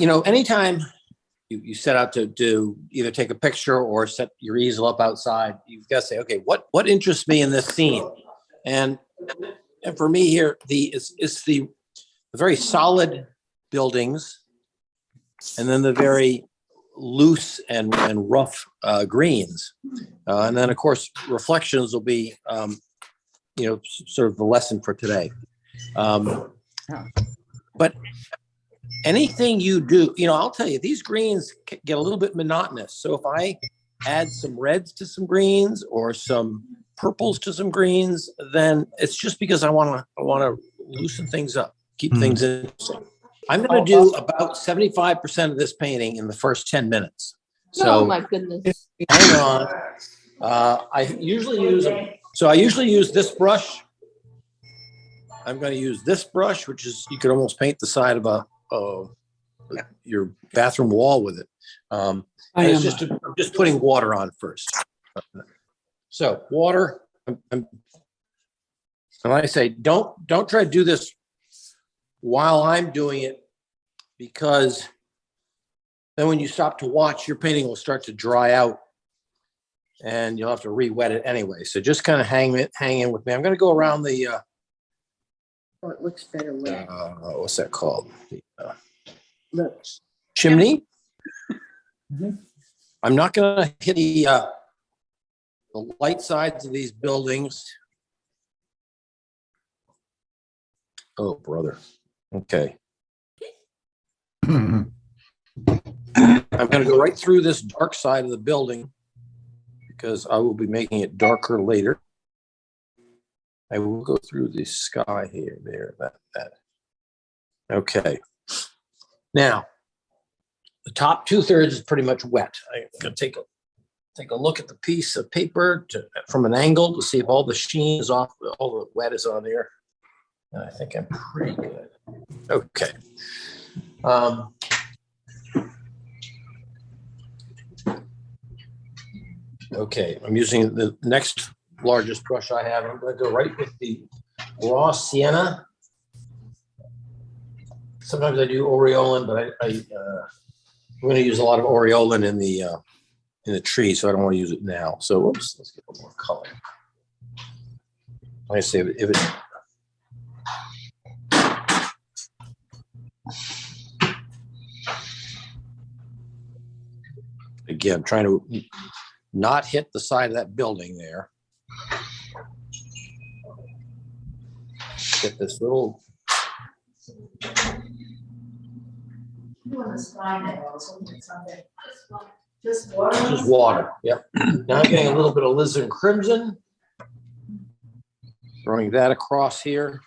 anytime you set out to do either take a picture or set your easel up outside, you've got to say, okay, what interests me in this scene? And for me here, it's the very solid buildings, and then the very loose and rough greens, and then of course reflections will be sort of the lesson for today. But anything you do, I'll tell you, these greens get a little bit monotonous. So if I add some reds to some greens or some purples to some greens, then it's just because I want to loosen things up, keep things interesting. I'm going to do about 75% of this painting in the first 10 minutes. So, oh my goodness. Hang on. I usually use this brush. I'm going to use this brush, which is, you could almost paint the side of your bathroom wall with it. I'm just putting water on first. So water, and I say, don't try to do this while I'm doing it, because then when you stop to watch, your painting will start to dry out and you'll have to re-wet it anyway. So just kind of hang in with me. I'm going to go around the, it looks better. What's that called? Look. Chimney. I'm not going to hit the light sides of these buildings. Oh, brother. Okay. I'm going to go right through this dark side of the building because I will be making it darker later. I will go through the sky here, there, that. Okay. Now, the top 2/3 is pretty much wet. I'm going to take a look at the piece of paper from an angle to see if all the sheen is off, all the wet is on there. And I think I'm pretty good. Okay. Okay, I'm using the next largest brush I have. I'm going to go right with the raw sienna. Sometimes I do aureolin, but I'm going to use a lot of aureolin in the tree, so I don't want to use it now. So, oops, let's get a little more color. Like I say, if it. Again, trying to not hit the side of that building there. Get this little. Just water. Yep. Now I'm getting a little bit of alizarin crimson. Throwing that across here.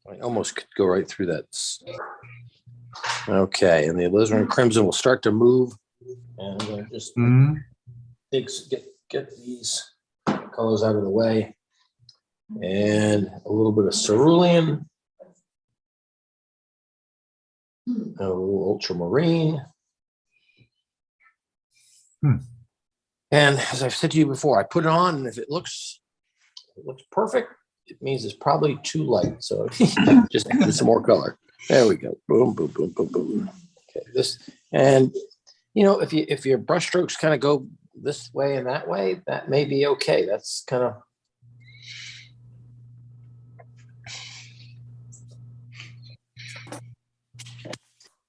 I almost could go right through that. Okay, and the alizarin crimson will start to move, and I'm going to just get these colors out of the way, and a little bit of cerulean, a little ultramarine, and as I've said to you before, I put it on, and if it looks perfect, it means it's probably too light. So just add some more color. There we go. Boom, boom, boom, boom, boom. Okay, this, and if your brush strokes kind of go this way and that way, that may be okay. That's kind of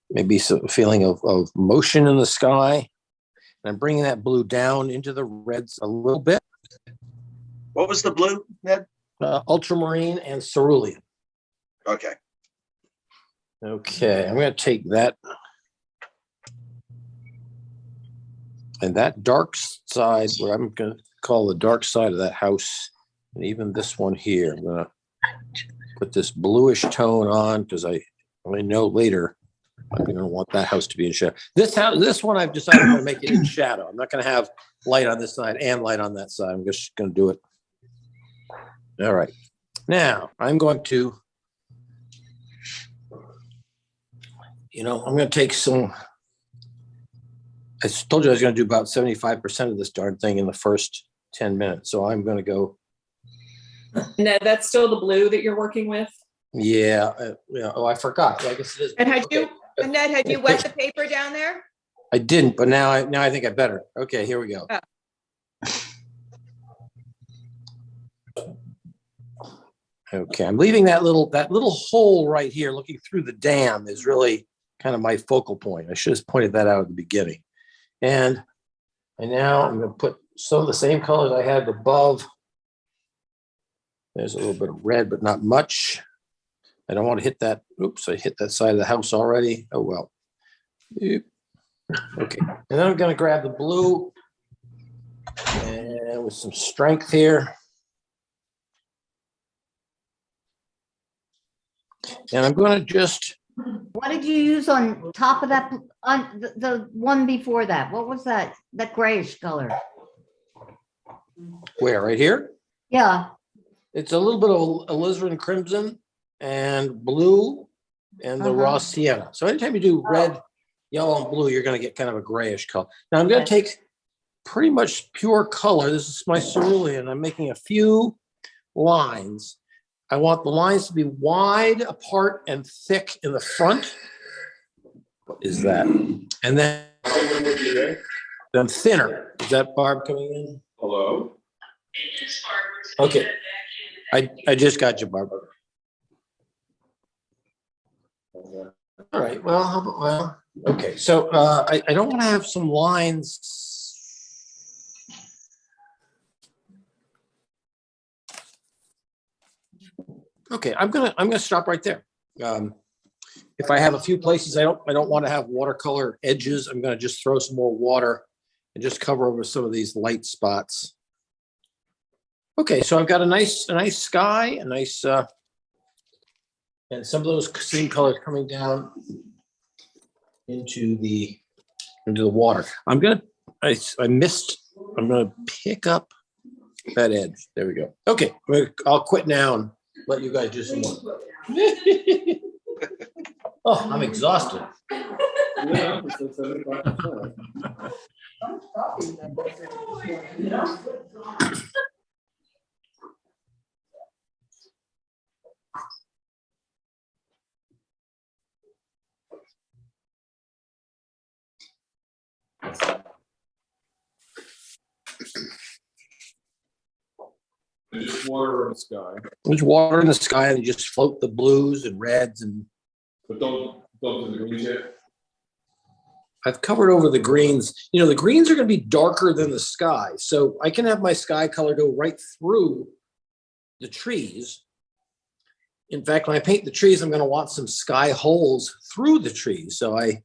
maybe some feeling of motion in the sky. And I'm bringing that blue down into the reds a little bit. What was the blue, Ned? Ultramarine and cerulean. Okay. Okay, I'm going to take that and that dark side, what I'm going to call the dark side of that house, and even this one here. I'm going to put this bluish tone on because I know later I'm going to want that house to be in shadow. This one I've decided I'm going to make it in shadow. I'm not going to have light on this side and light on that side. I'm just going to do it. All right. Now I'm going to. I'm going to take some, I told you I was going to do about 75% of this darn thing in the first 10 minutes. So I'm going to go. Ned, that's still the blue that you're working with? Yeah, yeah. Oh, I forgot. Yeah, I guess it is. And Okay. Ned, had you wet the paper down there? I didn't, but now I think I better. Okay, here we go. Oh. Okay, I'm leaving that little hole right here looking through the dam is really kind of my focal point. I should have pointed that out at the beginning. And now I'm going to put some of the same colors I had above. There's a little bit of red, but not much. I don't want to hit that. Oops, I hit that side of the house already. Oh, well. Oop. Okay, and then I'm going to grab the blue and with some strength here. And I'm going to just, What did you use on top of that, on the one before that? What was that? That grayish color? where, right here? Yeah, It's a little bit of alizarin crimson and blue and the raw sienna. So anytime you do red, yellow, and blue, you're going to get kind of a grayish color. Now I'm going to take pretty much pure color. This is my cerulean. I'm making a few lines. I want the lines to be wide apart and thick in the front. What is that? And then thinner. Is that Barb coming in? Hello? Okay. I just got you, Barb. All right. Well, okay. So I don't want to have some lines. Okay, I'm gonna stop right there. If I have a few places I don't want to have watercolor edges, I'm gonna just throw some more water and just cover over some of these light spots. Okay, so I've got a nice sky, and some of those same colors coming down into the water. I'm gonna pick up that edge. There we go. Okay, I'll quit now and let you guys do some more. Oh, I'm exhausted. Just water in the sky. There's water in the sky, and you just float the blues and reds, and But don't do the greens yet. I've covered over the greens. You know, the greens are going to be darker than the sky, so I can have my sky color go right through the trees. In fact, when I paint the trees, I'm going to want some sky holes through the trees, so I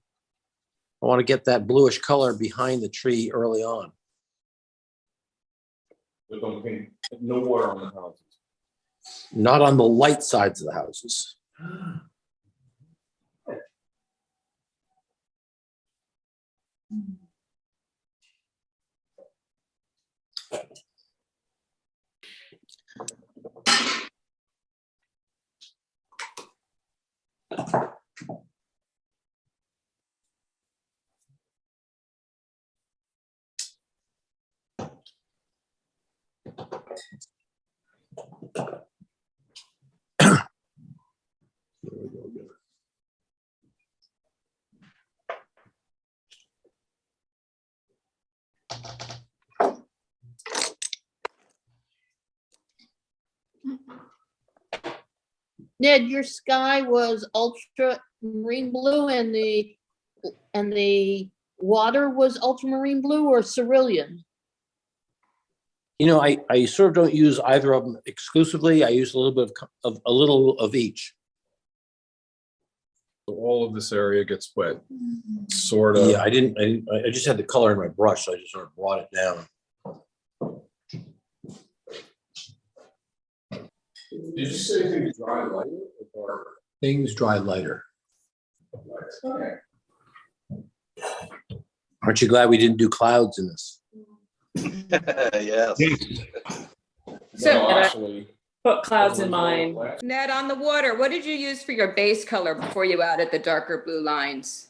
want to get that bluish color behind the tree early on. But don't paint, no water on the houses. Not on the light sides of the houses. Ned, your sky was ultramarine blue and the water was ultramarine blue or cerulean? You know, I sort of don't use either of them exclusively. I use a little bit of each. So all of this area gets wet, sort of. Yeah, I just had the color in my brush, so I just sort of brought it down. Did you say things dry lighter or darker? Things dry lighter. Okay. Aren't you glad we didn't do clouds in this? Yes. So- No, actually. Put clouds in mine. Ned, on the water, what did you use for your base color before you added the darker blue lines?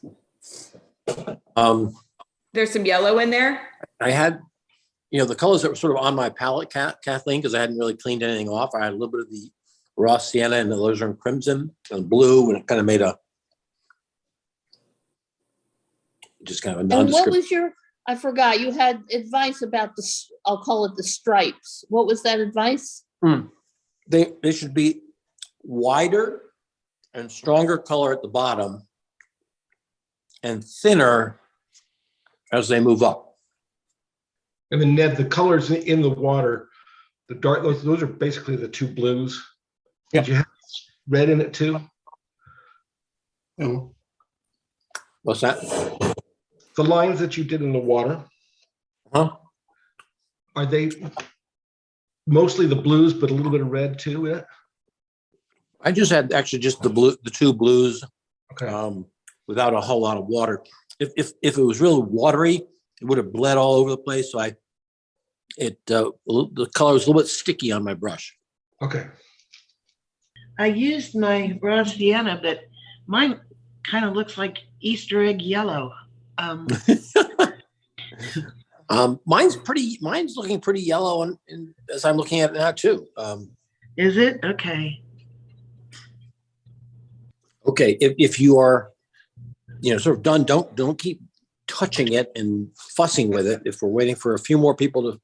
There's some yellow in there? I had, the colors that were sort of on my palette, Kathleen, because I hadn't really cleaned anything off. I had a little bit of the raw sienna and alizarin crimson and blue, and it kind of made a just kind of a And what nondescript. was your, I forgot, you had advice about I'll call it the stripes. What was that advice? They should be wider and stronger color at the bottom and thinner as they move up. And then Ned, the colors in the water, the dark, those are basically the two blues. Did you have red in it too? What's that? The lines that you did in the water, Huh? are they mostly the blues, but a little bit of red too in it? I just had actually just the two blues, Okay. without a whole lot of water. If it was really watery, it would have bled all over the place. So the color was a little bit sticky on my brush. Okay. I used my raw sienna, but mine kind of looks like Easter egg yellow. Mine's looking pretty yellow, and as I'm looking at it now too. Is it? Okay. Okay, if you are, sort of done, don't keep touching it and fussing with it. If we're waiting for a few more people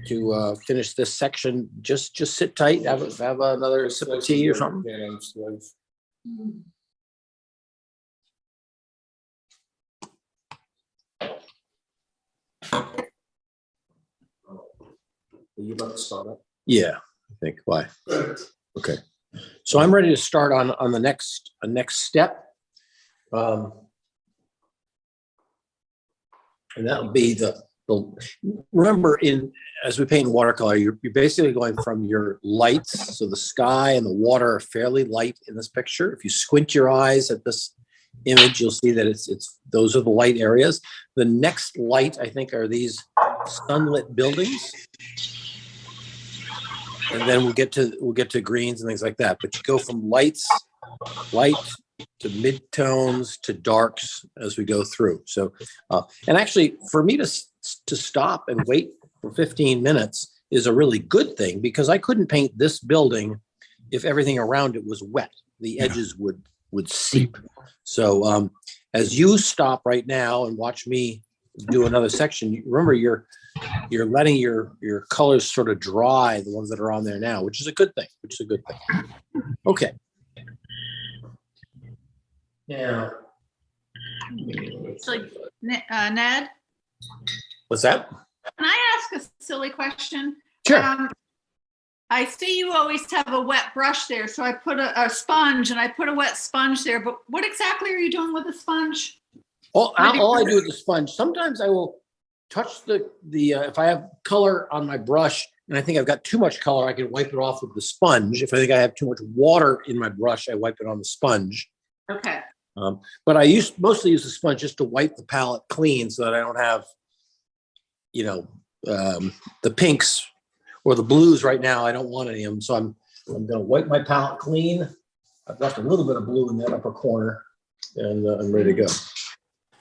to finish this section, just sit tight, have another sip of tea or something. Are you about to start up? Yeah, I think. Why? Okay. So I'm ready to start on the next step. And that would be remember, as we paint in watercolor, you're basically going from your lights. So the sky and the water are fairly light in this picture. If you squint your eyes at this image, you'll see that those are the light areas. The next light, I think, are these sunlit buildings. And then we'll get to greens and things like that. But you go from light to mid-tones to darks as we go through. So, and actually, for me to stop and wait for 15 minutes is a really good thing, because I couldn't paint this building if everything around it was wet. The edges would seep. So, as you stop right now and watch me do another section, remember you're letting your colors sort of dry, the ones that are on there now, which is a good thing. Okay. Yeah. So, Ned, What's that? can I ask a silly question? Sure. I see you always have a wet brush there, so I put a sponge, and I put a wet sponge there, but what exactly are you doing with the sponge? All I do with the sponge, sometimes I will touch the if I have color on my brush and I think I've got too much color, I can wipe it off with the sponge. If I think I have too much water in my brush, I wipe it on the sponge. Okay. But I mostly use the sponge just to wipe the palette clean, so that I don't have, the pinks or the blues right now. I don't want any of them, so I'm going to wipe my palette clean. I've left a little bit of blue in that upper corner, and I'm ready to go.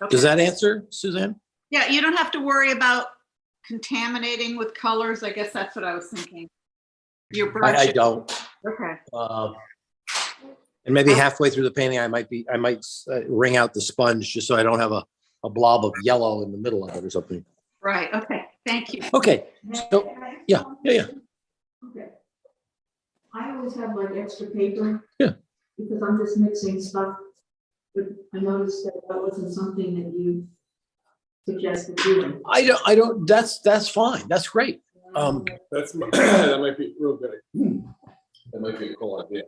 Okay. Does that answer, Suzanne? Yeah, you don't have to worry about contaminating with colors. I guess that's what I was thinking. Your brush. I don't. Okay. And maybe halfway through the painting, I might wring out the sponge just so I don't have a blob of yellow in the middle of it or something. Right. Okay. Thank you. Okay. So yeah. Okay. I always have like extra paper. Yeah. Because I'm just mixing stuff, but I noticed that wasn't something that you suggested doing. I don't. That's fine. That's great. That might be real good. That might be a cool idea.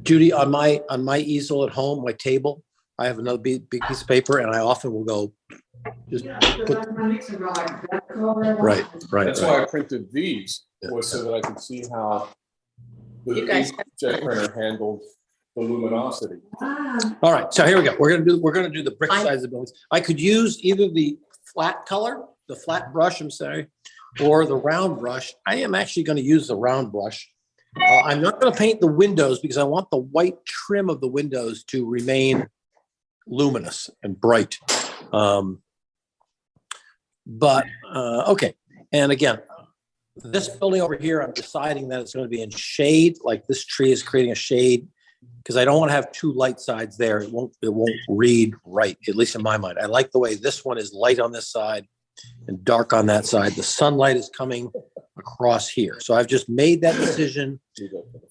Judy, on my easel at home, my table, I have another big piece of paper, and I often will go just put. Right. That's why I printed these, was so that I could see how the jet printer handled the luminosity. All right, so here we go. We're gonna do the brick size of the buildings. I could use either the flat color, the flat brush, I'm sorry, or the round brush. I am actually going to use the round brush. I'm not going to paint the windows because I want the white trim of the windows to remain luminous and bright. Okay. And again, this building over here, I'm deciding that it's going to be in shade, like this tree is creating a shade, because I don't want to have two light sides there. It won't read right, at least in my mind. I like the way this one is light on this side and dark on that side. The sunlight is coming across here. So I've just made that decision.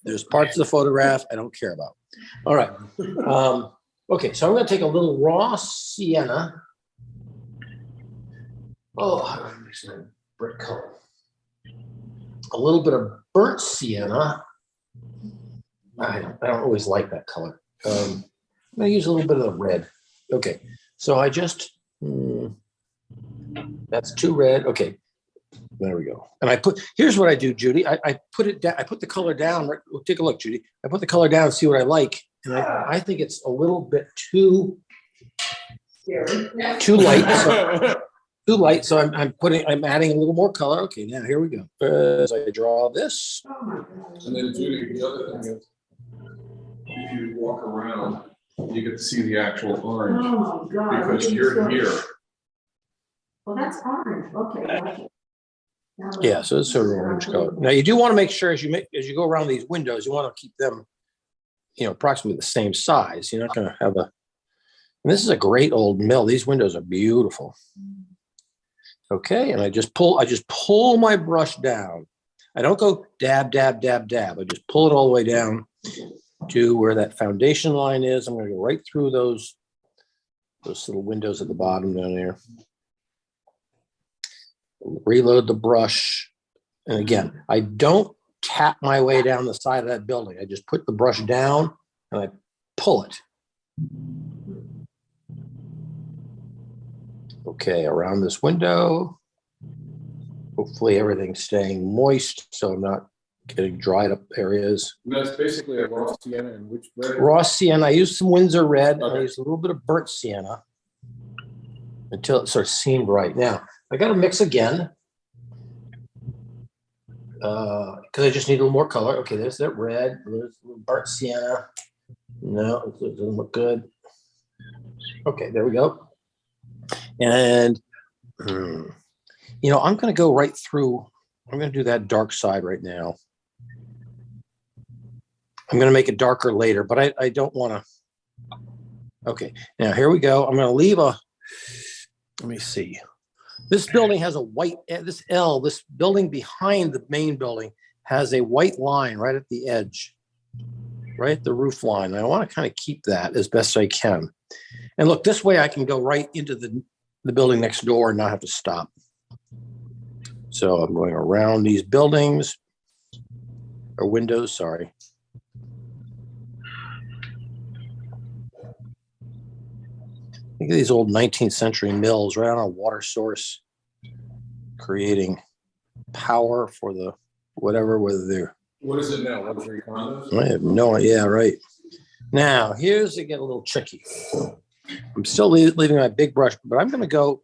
There's parts of the photograph I don't care about. All right. Okay, so I'm going to take a little raw sienna. Oh, brick color. A little bit of burnt sienna. I don't always like that color. I'm going to use a little bit of the red. Okay, so I just, that's too red. Okay, there we go. And here's what I do, Judy. I put it down. I put the color down. Take a look, Judy. I put the color down and see what I like. And I think it's a little bit too light. So, too light. So I'm adding a little more color. Okay, now here we go. As I draw this. And then Judy, the other thing is, if you walk around, you get to see the actual orange Oh, my God. because you're here. Well, that's orange, okay. Gotcha. Yeah, so it's sort of orange color. Now you do want to make sure as you go around these windows, you want to keep them, approximately the same size. You're not going to have and this is a great old mill. These windows are beautiful. Okay, and I just pull my brush down. I don't go dab, dab, dab, dab. I just pull it all the way down to where that foundation line is. I'm going to go right through those little windows at the bottom down there. Reload the brush. And again, I don't tap my way down the side of that building. I just put the brush down and I pull it. Okay, around this window. Hopefully everything's staying moist, so I'm not getting dried up areas. And that's basically a raw sienna and which red? Raw sienna. I used some Windsor red. Okay. I used a little bit of burnt sienna until it sort of seemed right. Now, I got to mix again because I just need a little more color. Okay, there's that red. There's a little burnt sienna. No, it doesn't look good. Okay, there we go. And, I'm going to go right through. I'm going to do that dark side right now. I'm going to make it darker later, but I don't want to. Okay, now here we go. I'm going to leave let me see. This building has a white, this building behind the main building has a white line right at the edge, right at the roof line. And I want to kind of keep that as best I can. And look, this way I can go right into the building next door and not have to stop. So I'm going around these buildings or windows, sorry. Think of these old 19th century mills right on a water source, creating power for the whether they're. What is it now? Luxury condos? I have no idea. Yeah, right. Now, here's to get a little tricky. I'm still leaving my big brush, but I'm going to go.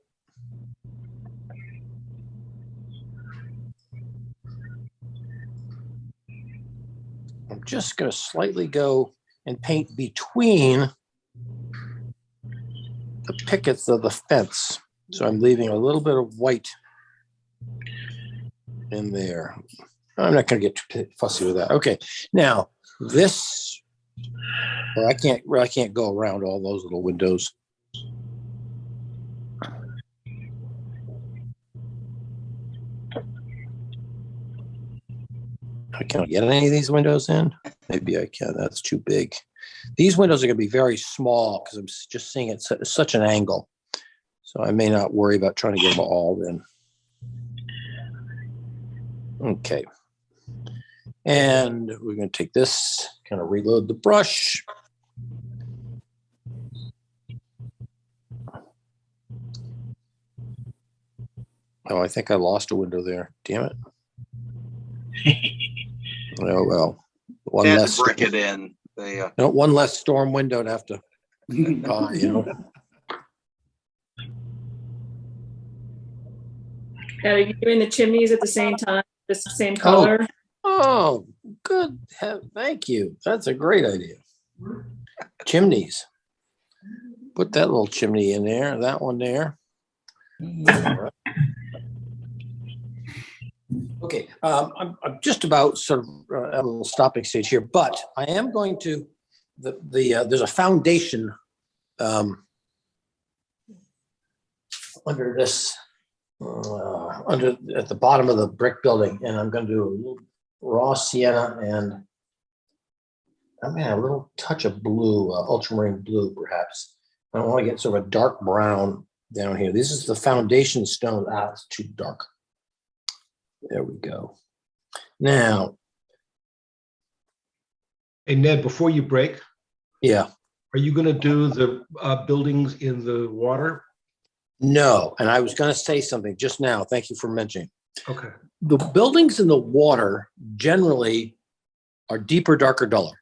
I'm just going to slightly go and paint between the pickets of the fence. So I'm leaving a little bit of white in there. I'm not going to get too fussy with that. Okay, now this, I can't go around all those little windows. I can't get any of these windows in. Maybe I can. That's too big. These windows are going to be very small because I'm just seeing it at such an angle. So I may not worry about trying to get them all in. Okay. And we're going to take this, kind of reload the brush. Oh, I think I lost a window there. Damn it. Oh, well. One They had less to brick it in. They, no, one less storm window to have to buy, Now, are you doing the chimneys at the same time, the same color? Oh, good. Thank you. That's a great idea. Chimneys. Put that little chimney in there, that one there. All right. Okay, I'm just about sort of at a little stopping stage here, but I am going to, there's a foundation under this, under, at the bottom of the brick building, and I'm going to do a little raw sienna and I'm gonna have a little touch of blue, ultramarine blue, perhaps. I want to get sort of a dark brown down here. This is the foundation stone. Ah, it's too dark. There we go. Now, Hey, Ned, before you break, yeah, are you gonna do the buildings in the water? no, and I was going to say something just now. Thank you for mentioning. Okay. The buildings in the water generally are deeper, darker, duller.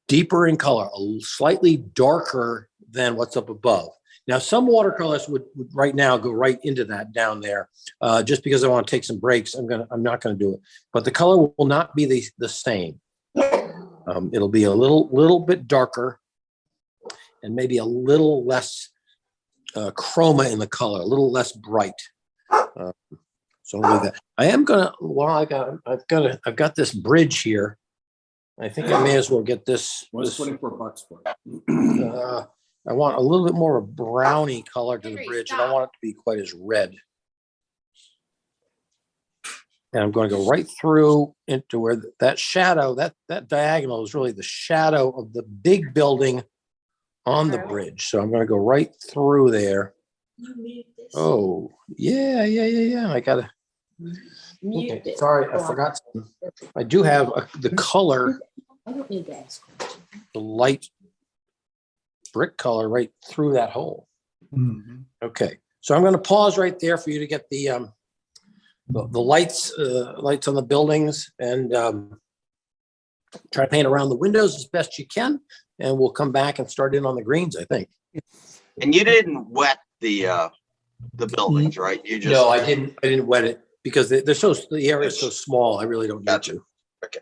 Deeper in color, slightly darker than what's up above. Now, some watercolors would right now go right into that down there. Just because I want to take some breaks, I'm not gonna do it. But the color will not be the same. It'll be a little bit darker and maybe a little less chroma in the color, a little less bright. So I'll do that. I am gonna. Well, I've got this bridge here. I think I may as well get this. What's 24 bucks for? I want a little bit more of a browny color to the Henry, bridge. I don't stop. want it to be quite as red. And I'm going to go right through into where that shadow, that diagonal is really the shadow of the big building on the bridge. So I'm going to go right through there. Oh, yeah. I gotta. Okay, sorry, I forgot. I do have the color, I don't need to ask. the light brick color right through that hole. Okay, so I'm going to pause right there for you to get the lights on the buildings and try to paint around the windows as best you can, and we'll come back and start in on the greens, I think. And you didn't wet the buildings, right? You just. No, I didn't wet it because the area is so small. I really don't need Gotcha. to. Okay.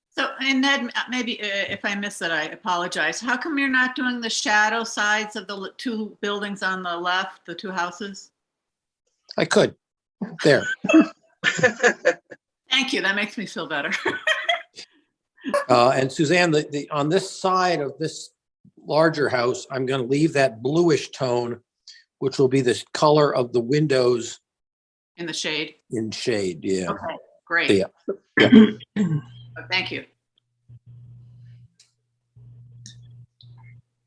So, and Ned, maybe if I missed that, I apologize. How come you're not doing the shadow sides of the two buildings on the left, the two houses? I could. There. Thank you. That makes me feel better. And Suzanne, on this side of this larger house, I'm going to leave that bluish tone, which will be the color of the windows In the shade. in shade. Yeah. Okay, great. Yeah. Oh, thank you.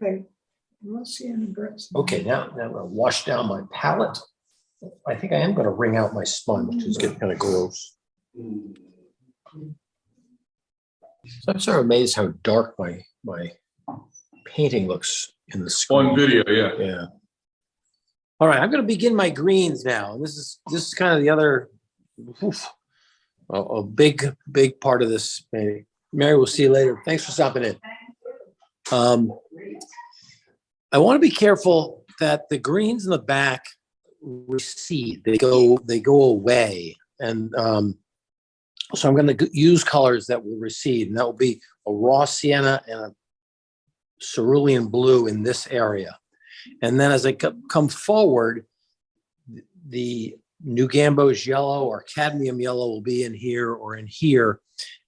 Okay. I don't see any bricks. Okay, now I'm going to wash down my palette. I think I am going to wring out my sponge, which is getting kind of gross. So I'm sort of amazed how dark my painting looks in the screen. On video, yeah. Yeah. All right, I'm going to begin my greens now. And this is kind of the other a big part of this painting. Mary, we'll see you later. Thanks for stopping in. I want to be careful that the greens in the back recede. They go away, and so I'm going to use colors that will recede, and that will be a raw sienna and a cerulean blue in this area. And then as I come forward, the New Gamboge yellow or cadmium yellow will be in here or in here.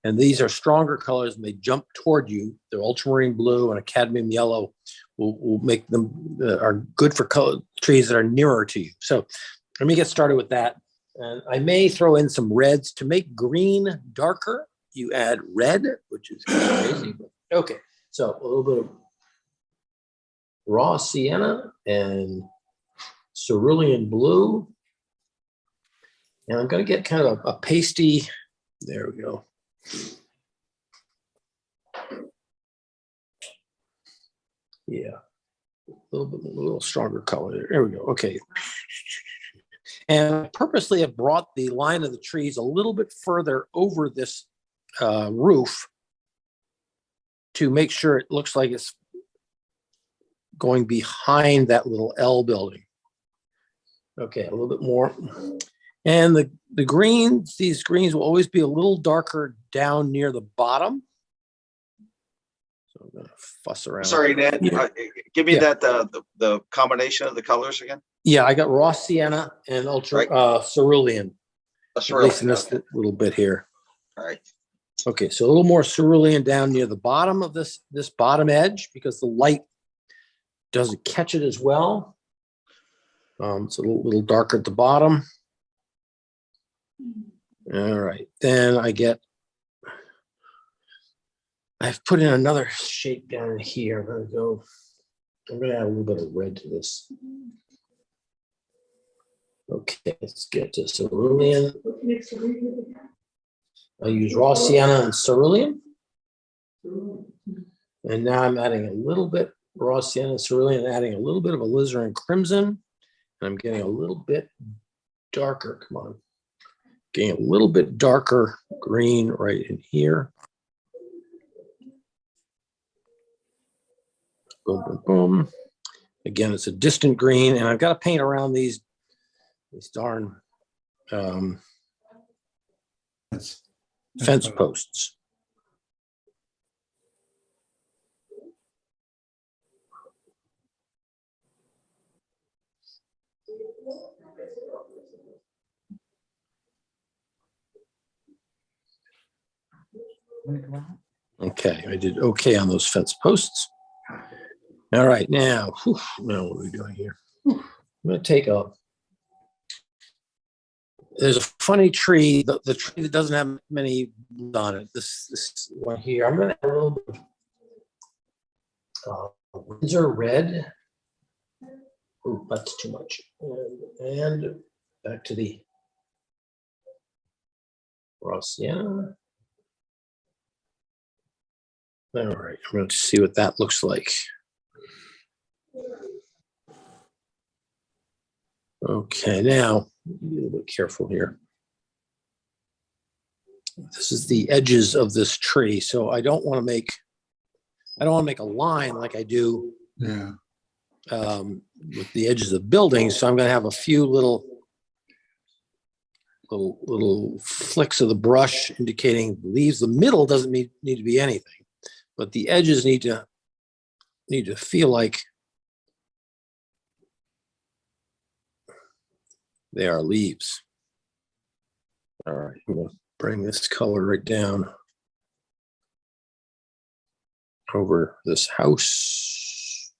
And these are stronger colors and they jump toward you. The ultramarine blue and a cadmium yellow will make them are good for trees that are nearer to you. So let me get started with that. And I may throw in some reds to make green darker. You add red, which is kind of crazy. But okay, so a little bit of raw sienna and cerulean blue. And I'm going to get kind of a pasty, there we go. Yeah, a little stronger color. There we go. Okay. And I purposely have brought the line of the trees a little bit further over this roof to make sure it looks like it's going behind that little L building. Okay, a little bit more. And the greens, these greens will always be a little darker down near the bottom. So I'm gonna fuss around. Sorry, Ned. Yeah. Give me Yeah. that the combination of the colors again. Yeah, I got raw sienna and ultra cerulean. That's at least in really, this little bit here. all right. Okay, so a little more cerulean down near the bottom of this bottom edge because the light doesn't catch it as well. It's a little darker at the bottom. All right, then I've put in another shape down here. I'm gonna add a little bit of red to this. Okay, let's get to cerulean. What mix are we doing? I use raw sienna and cerulean. And now I'm adding a little bit raw sienna and cerulean, adding a little bit of alizarin crimson. And I'm getting a little bit darker. Come on. Getting a little bit darker green right in here. Boom, boom, boom. Again, it's a distant green, and I've got to paint around these darn fence posts. Okay, I did okay on those fence posts. All right, now what are we doing here? I'm going to take there's a funny tree, the tree that doesn't have many leaves on it. This one here. I'm going to add a little bit of Windsor red. Ooh, that's too much. And back to the raw sienna. All right, I'm going to see what that looks like. Okay, now be a little bit careful here. This is the edges of this tree, so I don't want to make a line like I do with the edges of buildings. So I'm going to have a few little flicks of the brush indicating leaves. The middle doesn't need to be anything, but the edges need to feel like they are leaves. All right, I'm going to bring this color right down over this house.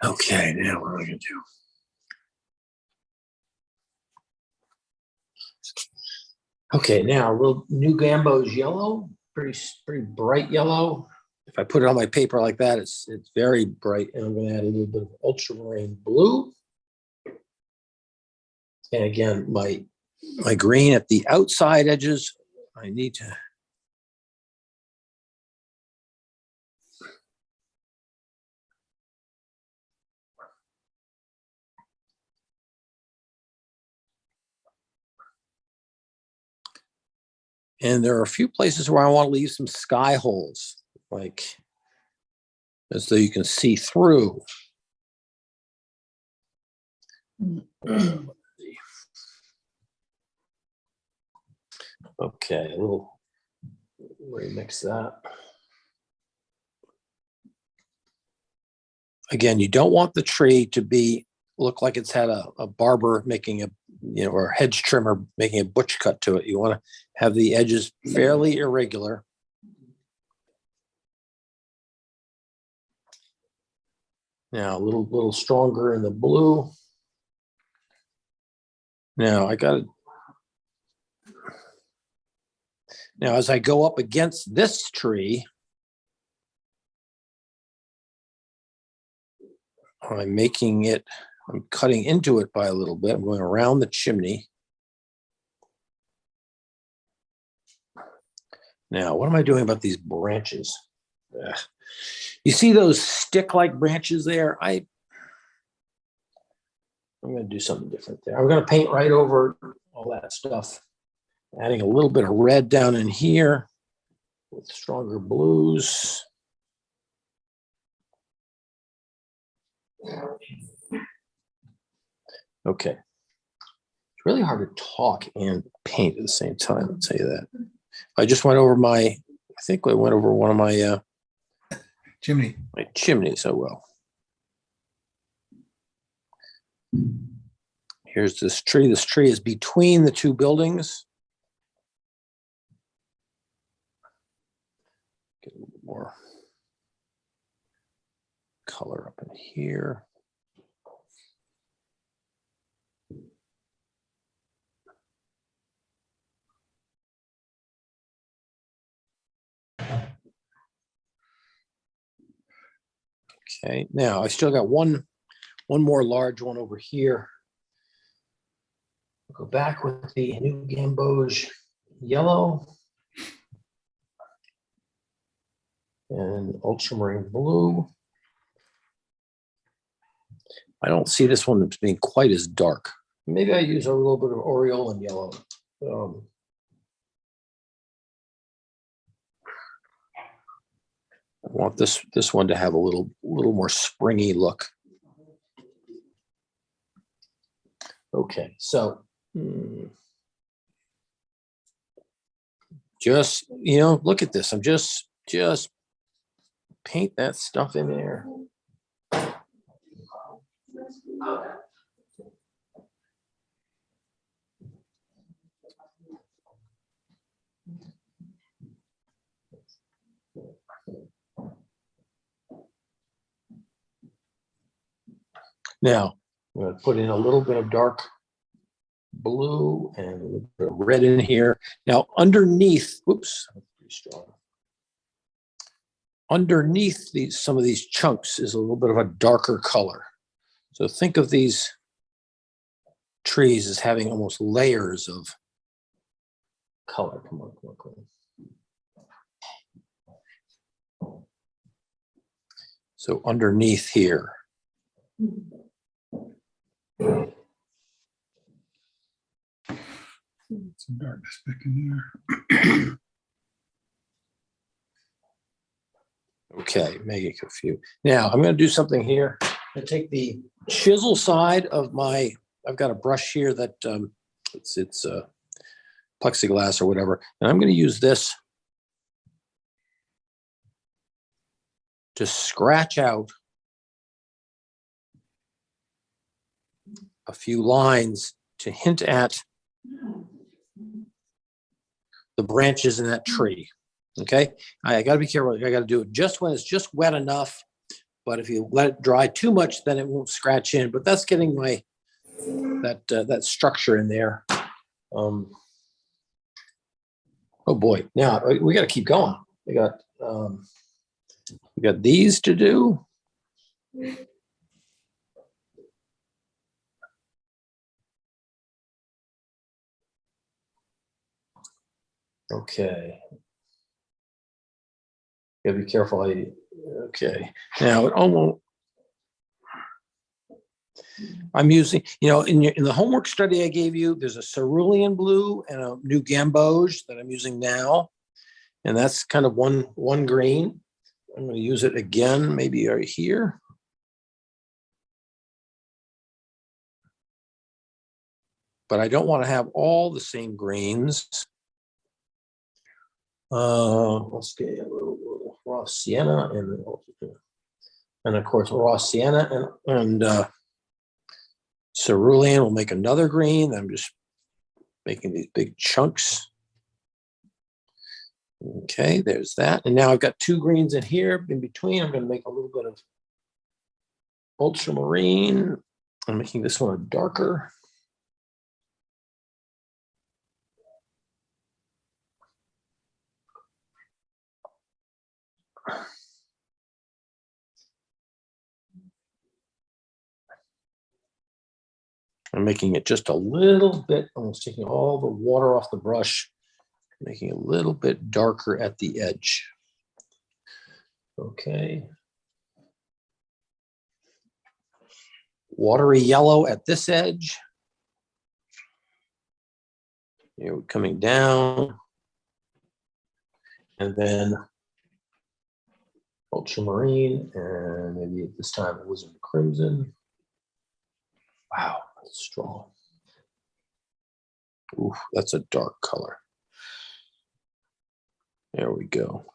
Okay, now what am I going to do? Okay, now a little New Gambo's yellow, pretty bright yellow. If I put it on my paper like that, it's very bright, and I'm going to add a little bit of ultramarine blue. And again, my green at the outside edges, I need to and there are a few places where I want to leave some sky holes, like as though you can see through. Okay, a little remix that. Again, you don't want the tree to look like it's had a barber making or a hedge trimmer making a butch cut to it. You want to have the edges fairly irregular. Now a little stronger in the blue. Now as I go up against this tree, I'm cutting into it by a little bit. I'm going around the chimney. Now, what am I doing about these branches? You see those stick-like branches there? I'm going to do something different there. I'm going to paint right over all that stuff, adding a little bit of red down in here with stronger blues. Okay. It's really hard to talk and paint at the same time, I'll tell you that. I just went over I think I went over one of my chimneys. Oh well. Here's this tree. This tree is between the two buildings. Get a little bit more color up in here. Okay, now I still got one more large one over here. Go back with the new gamboge yellow and ultramarine blue. I don't see this one as being quite as dark. Maybe I use a little bit of aureolin yellow. I want this one to have a little more springy look. Okay, so just, you know, look at this. I'm just paint that stuff in there. Now, I'm going to put in a little bit of dark blue and a little bit of red in here. Now, underneath, oops, that's pretty strong. Underneath some of these chunks is a little bit of a darker color. So think of these trees as having almost layers of color. Come on, come on, come on. So underneath here. Some darkness back in here. Okay, make it confused. Now I'm going to do something here. I'm going to take the chisel side of my, I've got a brush here that it's plexiglass or whatever, and I'm going to use this to scratch out a few lines to hint at the branches in that tree. Okay, I got to be careful. I got to do it just when it's just wet enough. But if you let it dry too much, then it won't scratch in. But that's getting my that structure in there. Oh boy! Now we got to keep going. We got these to do. Okay. Gotta be careful. Okay. Now it almost. I'm using, you know, in the homework study I gave you, there's a cerulean blue and a new gamboge that I'm using now, and that's kind of one green. I'm going to use it again, maybe right here. But I don't want to have all the same greens. Let's get a little raw sienna and of course raw sienna and cerulean will make another green. I'm just making these big chunks. Okay, there's that. And now I've got two greens in here in between. I'm going to make a little bit of ultramarine. I'm making this one darker. I'm making it just a little bit, almost taking all the water off the brush, making it a little bit darker at the edge. Okay. Watery yellow at this edge. Here we're coming down. And then ultramarine, and maybe at this time it was crimson. Wow, that's strong. Oof, that's a dark color. There we go.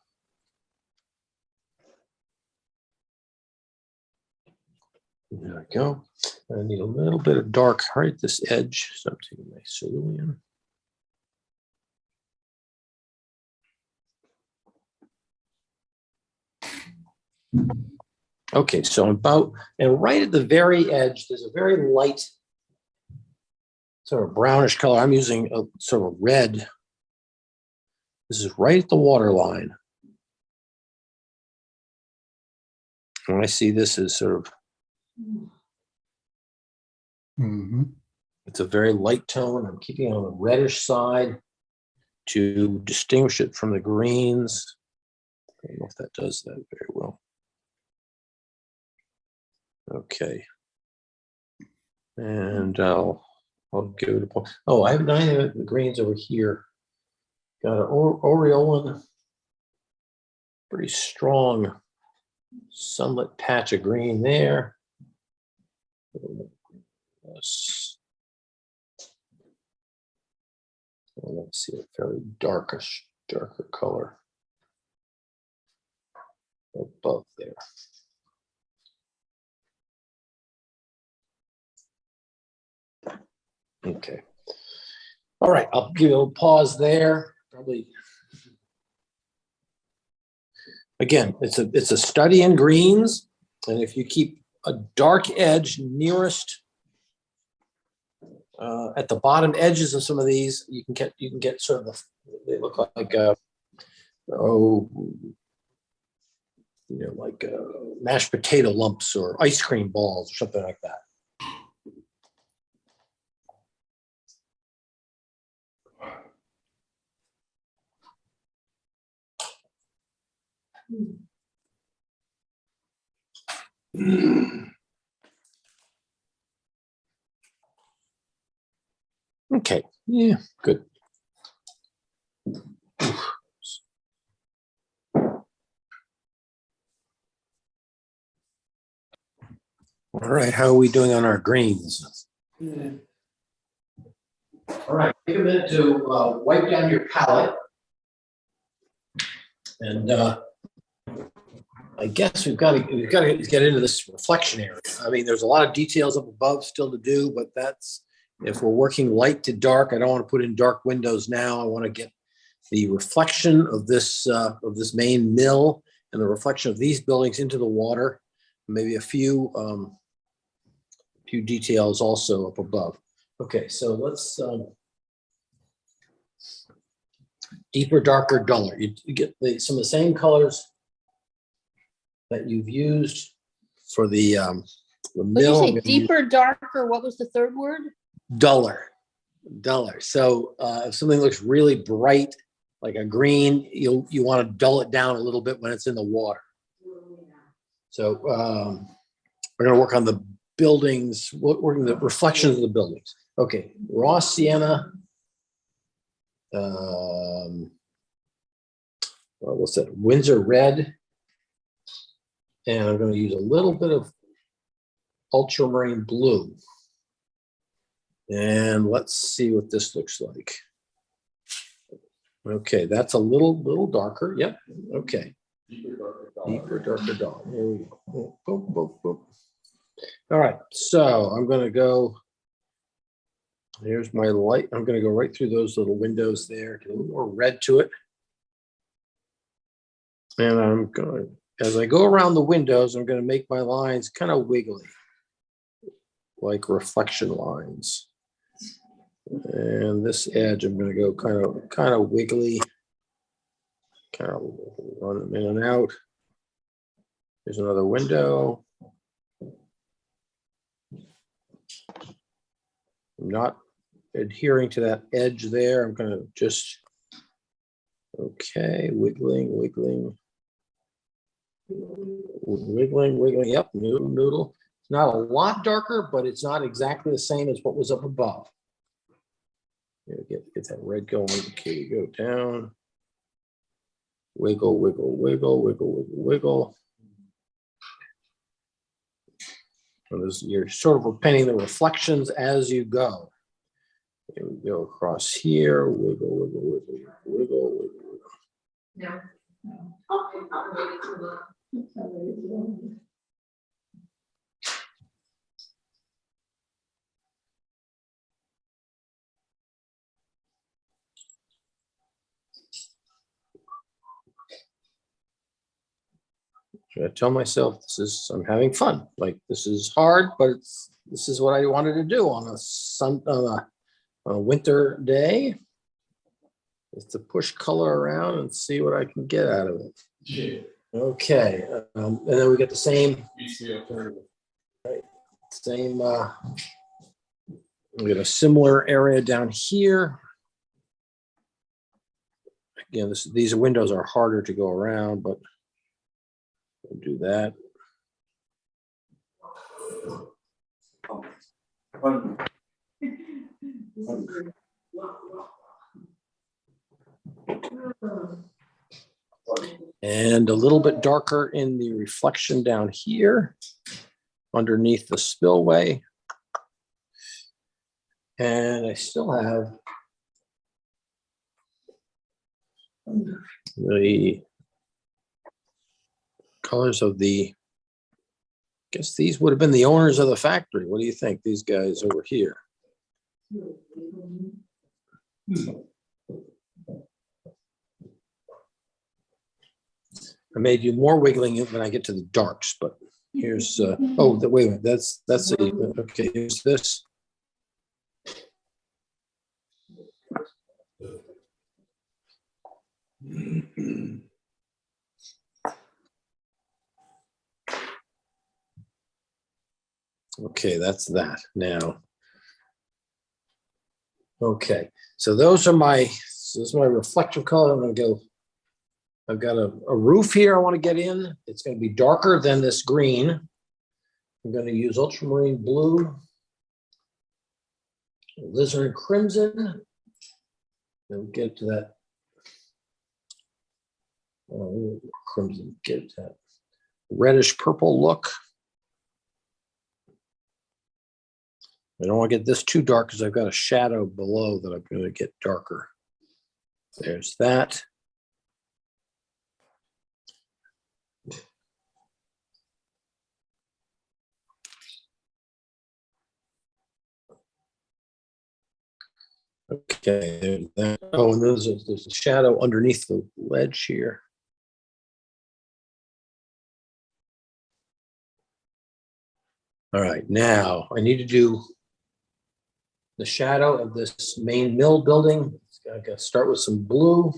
There we go. I need a little bit of dark right at this edge. So I'm taking my cerulean. Okay, so about, and right at the very edge, there's a very light sort of brownish color. I'm using a sort of red. This is right at the water line. And I see this as sort of, it's a very light tone. I'm keeping it on the reddish side to distinguish it from the greens. I don't know if that does that very well. Okay. And I'll give it a point. Oh, I have 9 of the greens over here. Got an aureolin, pretty strong sunlit patch of green there. Yes. Let's see a very darker color above there. Okay. All right, I'll give a pause there. Probably. Again, it's a study in greens, and if you keep a dark edge nearest at the bottom edges of some of these, you can get sort of they look like like mashed potato lumps or ice cream balls or something like that. Okay, yeah, good. All right, how are we doing on our greens? All right, take a minute to wipe down your palette. And I guess we've got to get into this reflection area. I mean, there's a lot of details up above still to do, but that's, if we're working light to dark, I don't want to put in dark windows now. I want to get the reflection of this main mill and the reflection of these buildings into the water. Maybe a few details also up above. Okay, so let's deeper, darker, duller. You get some of the same colors that you've used for the When mill. you say deeper, darker, what was the third word? Duller. So if something looks really bright, like a green, you want to dull it down a little bit when it's in the water. So we're going to work on the buildings, working the reflections of the buildings. Okay, raw sienna. What's that? Windsor red. And I'm going to use a little bit of ultramarine blue. And let's see what this looks like. Okay, that's a little darker. Yep. Okay. Deeper, darker, dull. There we go. Boom, boom, boom. All right. So I'm going to go. Here's my light. I'm going to go right through those little windows there. Get a little more red to it. And I'm going, as I go around the windows, I'm going to make my lines kind of wiggly, like reflection lines. And this edge, I'm going to go kind of wiggly, kind of run them in and out. There's another window. I'm not adhering to that edge there. I'm going to just, okay, wiggling. Yep, noodle. It's not a lot darker, but it's not exactly the same as what was up above. Get that red going. Okay, go down. Wiggle. And you're sort of painting the reflections as you go. Here we go across here. Wiggle. Yeah. I tell myself I'm having fun. Like this is hard, but this is what I wanted to do on a winter day. Is to push color around and see what I can get out of it. Yeah. Okay, and then we get the same. We get a similar area down here. Again, these windows are harder to go around, but we'll do that. And a little bit darker in the reflection down here underneath the spillway. And I still have the colors of I guess these would have been the owners of the factory. What do you think? These guys over here. I may do more wiggling when I get to the darks, but here's, wait a minute, that's okay, here's this. Okay, that's that now. Okay, so this is my reflective color. I'm gonna go, I've got a roof here I want to get in. It's going to be darker than this green. I'm going to use ultramarine blue, alizarin crimson. Then we'll get to that crimson, get to that reddish purple look. I don't want to get this too dark because I've got a shadow below that I'm going to get darker. There's that. Okay, there's that. Oh, and there's a shadow underneath the ledge here. All right, now I need to do the shadow of this main mill building. I got to start with some blue,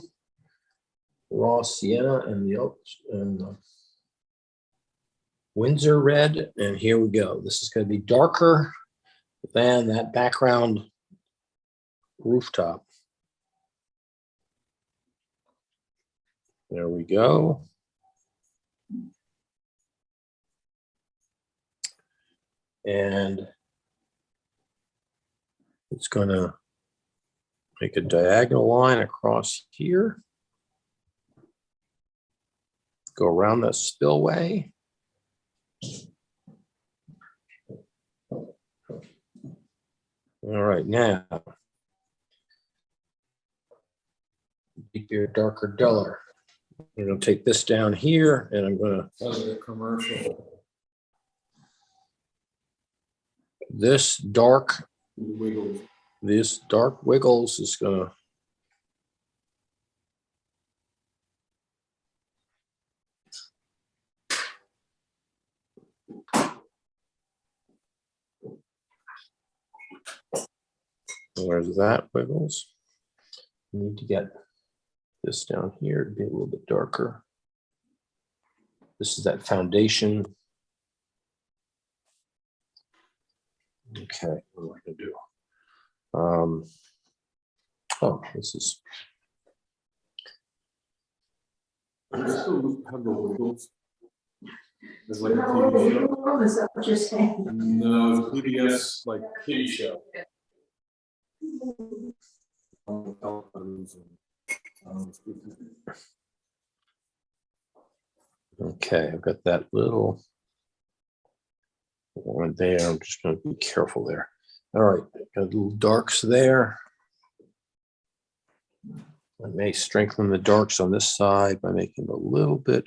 raw sienna, and the Windsor red. And here we go. This is going to be darker than that background rooftop. There we go. And it's going to make a diagonal line across here. Go around the spillway. All right, now deeper, darker, duller. I'm going to take this down here, and I'm going to commercial. This dark Wiggles. This dark wiggles is going to. Where's that wiggles? I need to get this down here to be a little bit darker. This is that foundation. Okay, what am I going to do? Oh, this is. I still have the wiggles. It's like a TV show. Is that what you're saying? No, it's a PBS like kitty show. Okay, I've got that little one there. I'm just going to be careful there. All right, got little darks there. I may strengthen the darks on this side by making a little bit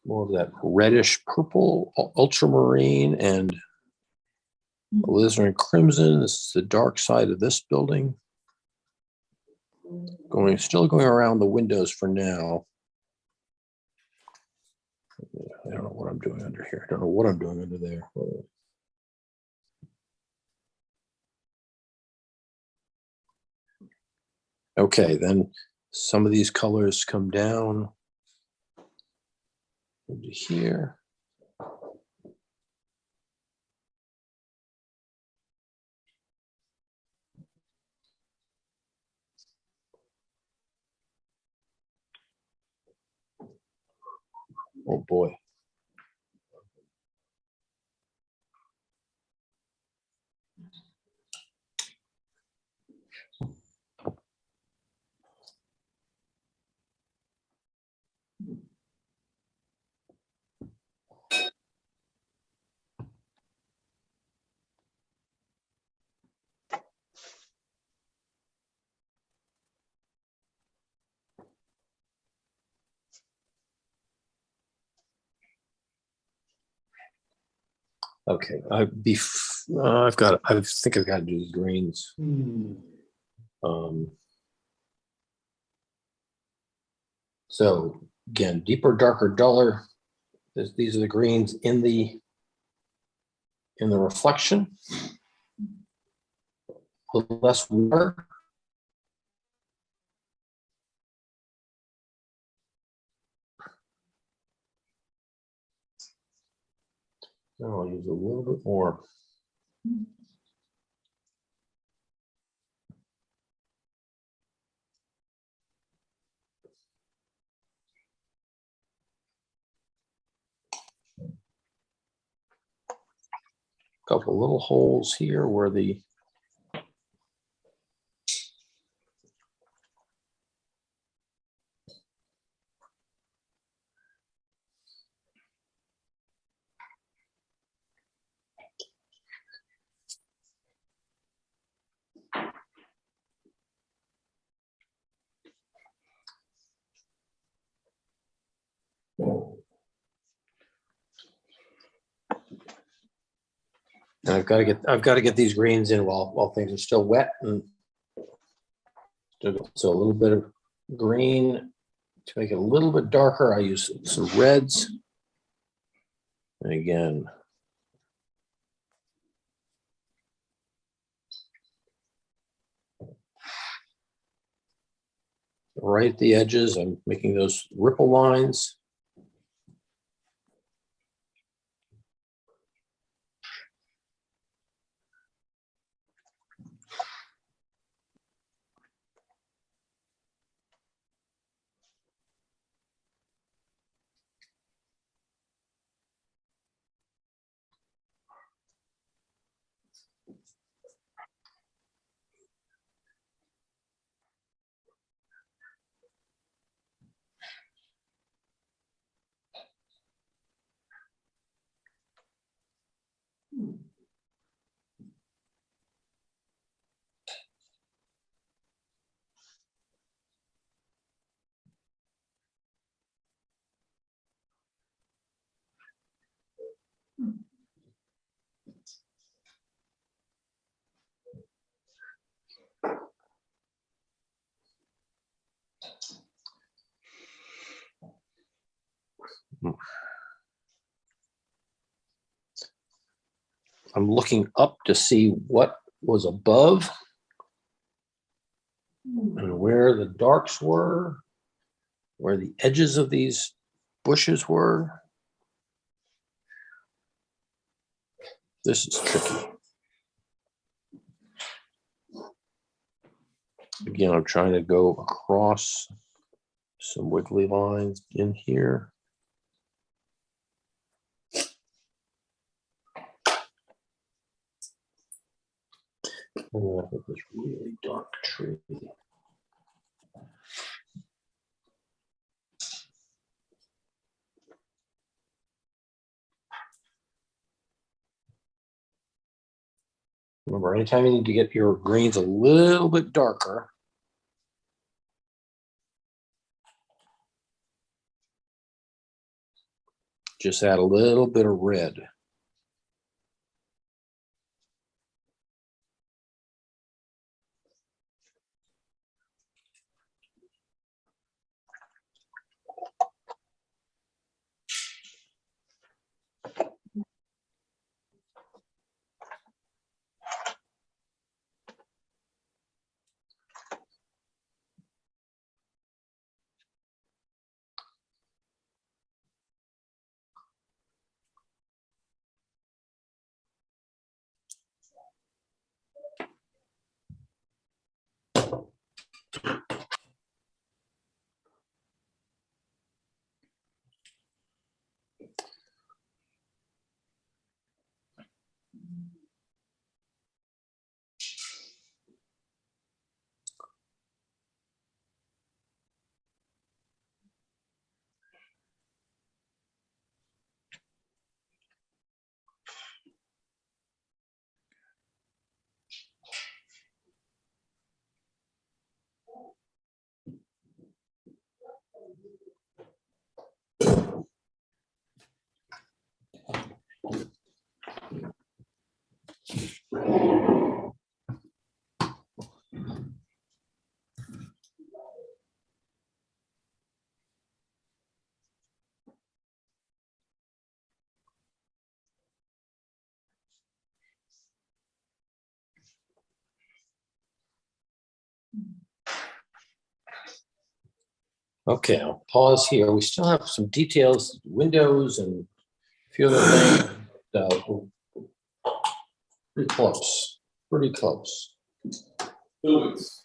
more of that reddish purple, ultramarine, and alizarin crimson. This is the dark side of this building. Still going around the windows for now. I don't know what I'm doing under here. I don't know what I'm doing under there. Okay, then some of these colors come down into here. Oh boy. Okay, I think I've got to do the greens. So again, deeper, darker, duller. These are the greens in the reflection. Less water. I'll use a little bit more. Couple little holes here where the and I've got to get these greens in while things are still wet, and so a little bit of green to make it a little bit darker. I use some reds, and again, right at the edges, I'm making those ripple lines. I'm looking up to see what was above and where the darks were, where the edges of these bushes were. This is tricky. Again, I'm trying to go across some wiggly lines in here. Oh, I think this really dark tree. Remember, anytime you need to get your greens a little bit darker, just add a little bit of red. Okay, I'll pause here. We still have some details, windows and a few other things. Pretty close, pretty close. Buildings.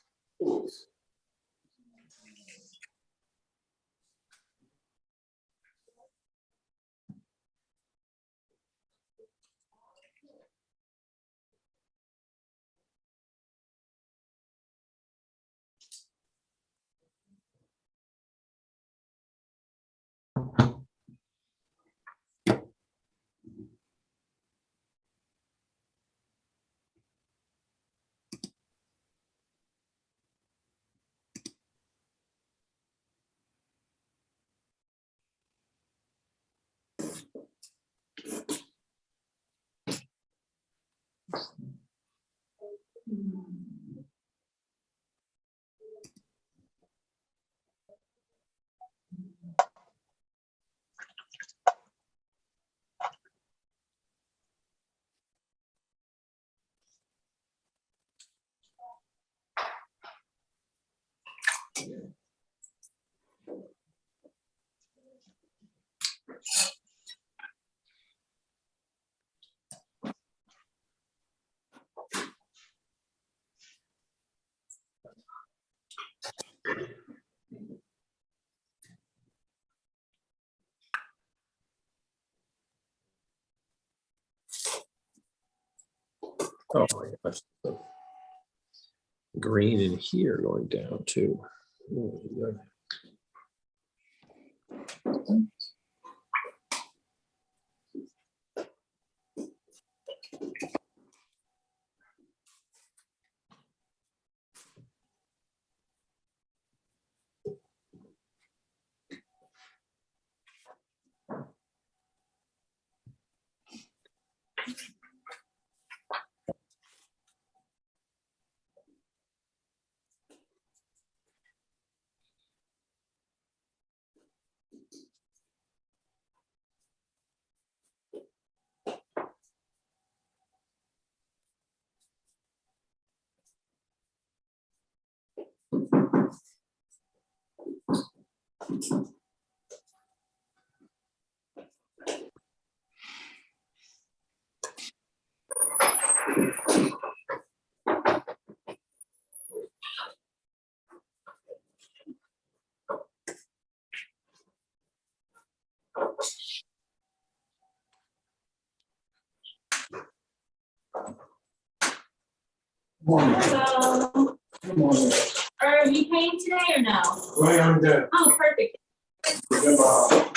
Oh my gosh. The green in here going down too. Oh, yeah. Hello. Are you painting today or no? Right on there. Oh, perfect. Oh.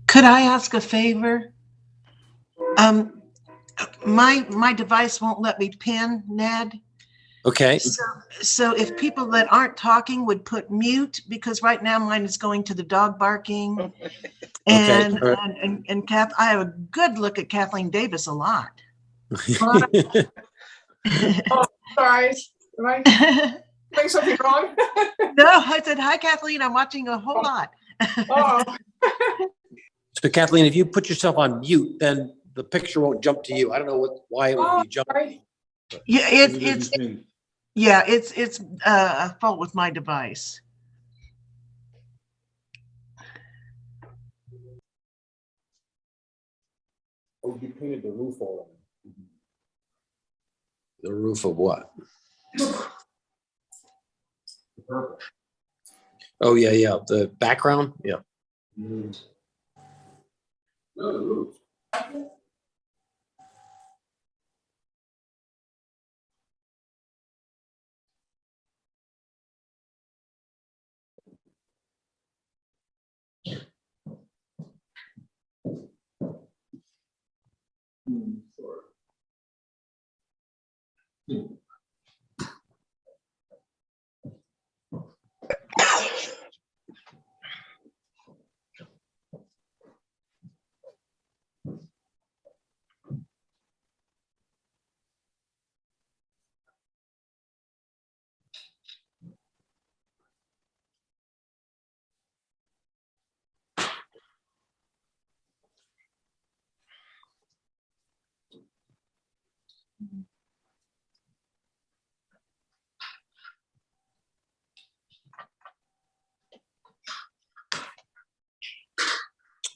Could I ask a favor? My device won't let me pin, Ned. Okay, So if people that aren't talking would put mute, because right now mine is going to the dog barking. And, all right. and Kath, I have a good look at Kathleen Davis a lot. Oh, sorry. Am I doing something wrong? No, I said, hi, Kathleen. I'm watching a whole lot. Oh, So Kathleen, if you put yourself on mute, then the picture won't jump to you. I don't know why it would be jumping. sorry. Yeah, it's a fault with my device. Oh, you painted the roof all. The roof of what? Purple. Oh, yeah, yeah, the background, yeah. Mm. No, the roof. Sorry.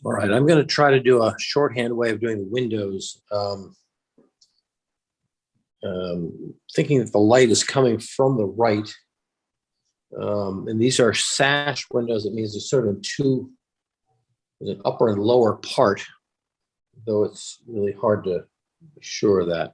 All right, I'm going to try to do a shorthand way of doing the windows. Thinking that the light is coming from the right. And these are sash windows. It means there's sort of there's an upper and lower part, though it's really hard to be sure of that.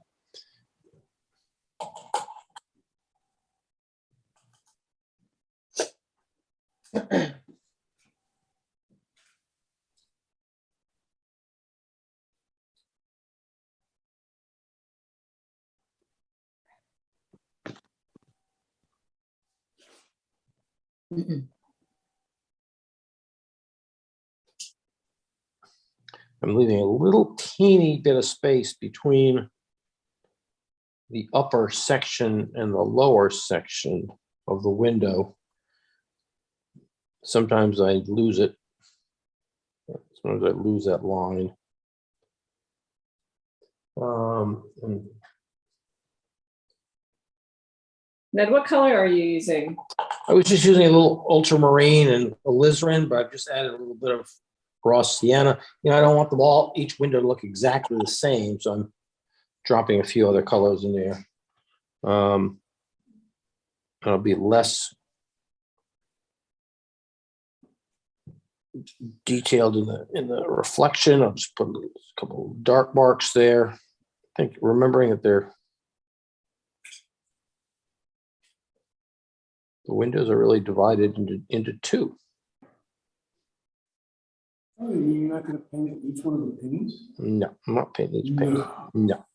I'm leaving a little teeny bit of space between the upper section and the lower section of the window. Sometimes I lose it. Sometimes I lose that line. And Ned, what color are you using? I was just using a little ultramarine and alizarin, but I've just added a little bit of raw sienna. You know, I don't want them all, each window to look exactly the same, so I'm dropping a few other colors in there. It'll be less detailed in the reflection. I'll just put a couple of dark marks there. I think remembering that the windows are really divided into two. Oh, you're not going to paint each one of the panes? No, I'm not painting each pane. No.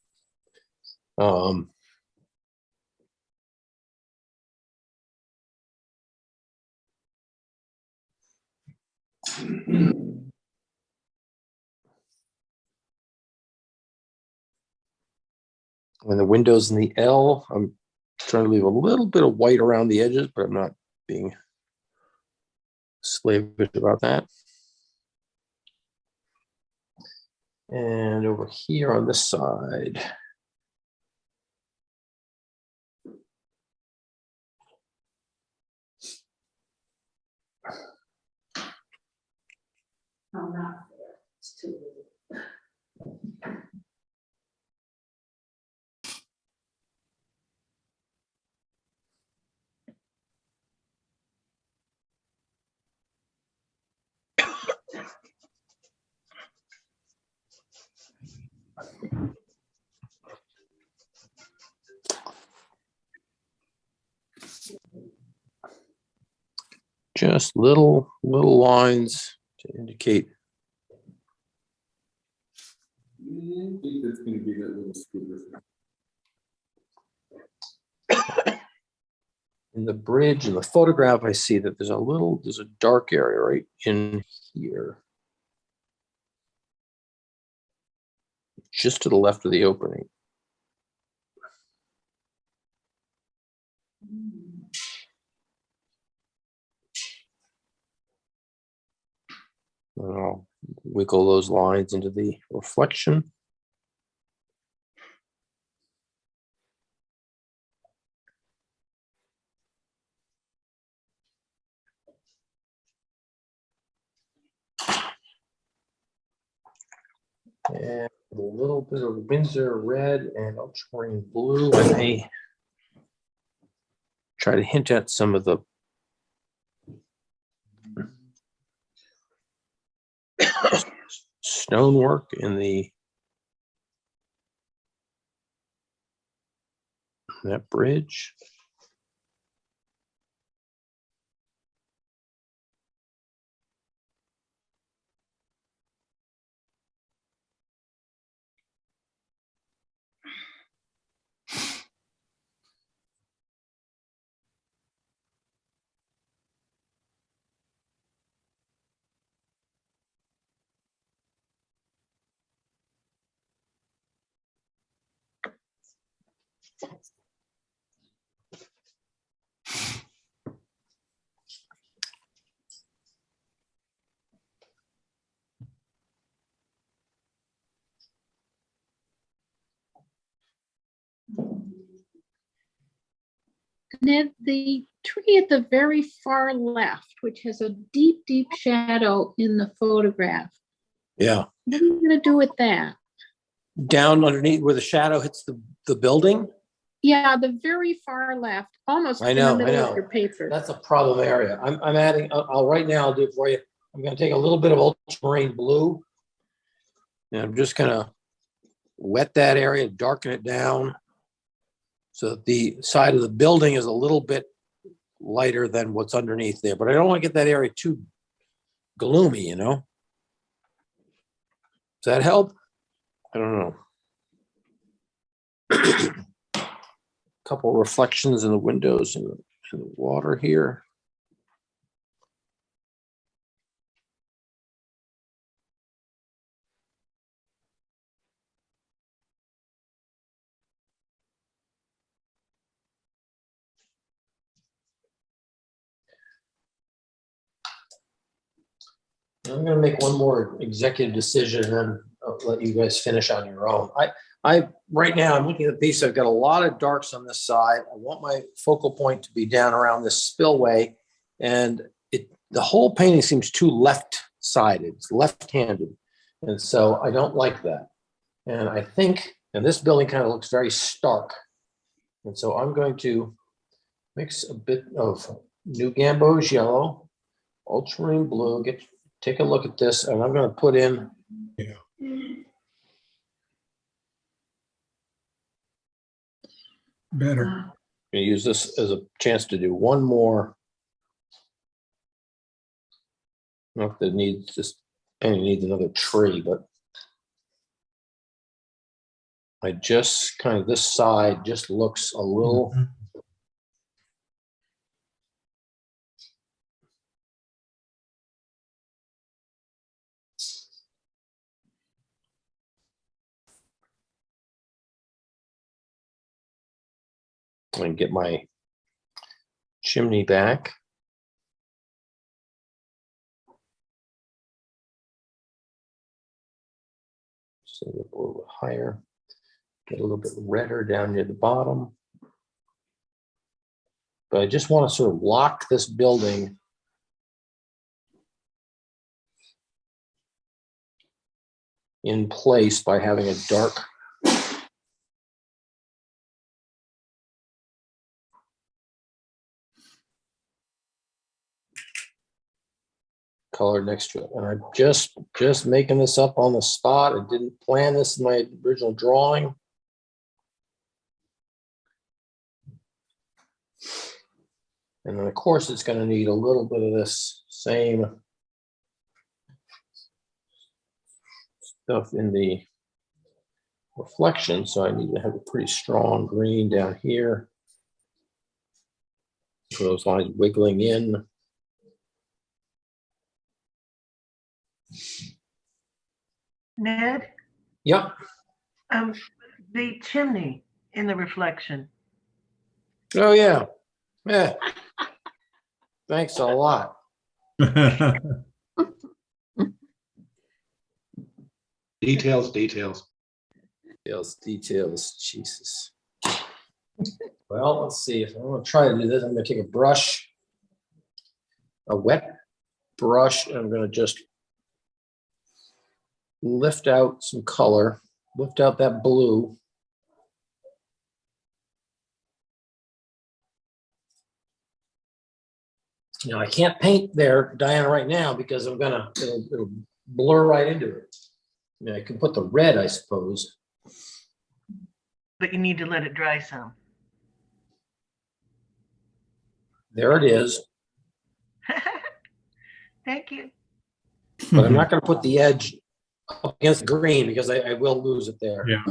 And the windows in the L, I'm trying to leave a little bit of white around the edges, but I'm not being slavish about that. And over here on this side, Oh, not there. It's too little. just little lines to indicate. I think that's going to be that little scooper. In the bridge, in the photograph, I see that there's a dark area right in here. Just to the left of the opening. And I'll wiggle those lines into the reflection. And a little bit of Windsor red and ultramarine blue. I may try to hint at some of the stonework in that bridge. Ned, the tree at the very far left, which has a deep, deep shadow in the photograph. Yeah. What are you going to do with that? Down underneath where the shadow hits the building. Yeah, the very far left, almost I in know, the I middle know. of your paper. That's a problem area. I'm adding, I'll right now, I'll do it for you. I'm gonna take a little bit of ultramarine blue. And I'm just gonna wet that area, darken it down. So that the side of the building is a little bit lighter than what's underneath there, but I don't want to get that area too gloomy, you know? Does that help? I don't know. Couple reflections in the windows in the water here. I'm going to make one more executive decision, and then I'll let you guys finish on your own. I right now I'm looking at the piece. I've got a lot of darks on this side. I want my focal point to be down around this spillway, and the whole painting seems too left-sided. It's left-handed, and so I don't like that. And I think, and this building kind of looks very stark, and so I'm going to mix a bit of New Gamboge yellow, ultramarine blue. Take a look at this, and I'm going to put in. Yeah. Better. I'm going to use this as a chance to do one more. Not that it needs just, and it needs another tree, but I just kind of, this side just looks a little. And get my chimney back. So a little bit higher. Get a little bit redder down near the bottom. But I just want to sort of lock this building in place by having a dark color next to it. And I'm just making this up on the spot. I didn't plan this in my original drawing. And then of course it's going to need a little bit of this same stuff in the reflection. So I need to have a pretty strong green down here. For those lines wiggling in. Ned, Yep. the chimney in the reflection. Oh, yeah. Yeah. Thanks a lot. Details. Details. Jesus. Well, let's see. If I'm going to try to do this, I'm going to take a brush, a wet brush, and I'm going to just lift out some color, lift out that blue. You know, I can't paint there, Diana, right now because it'll blur right into it. I mean, I can put the red, I suppose. But you need to let it dry some. There it is. Thank you. But I'm not going to put the edge up against the green because I will lose it there. Yeah.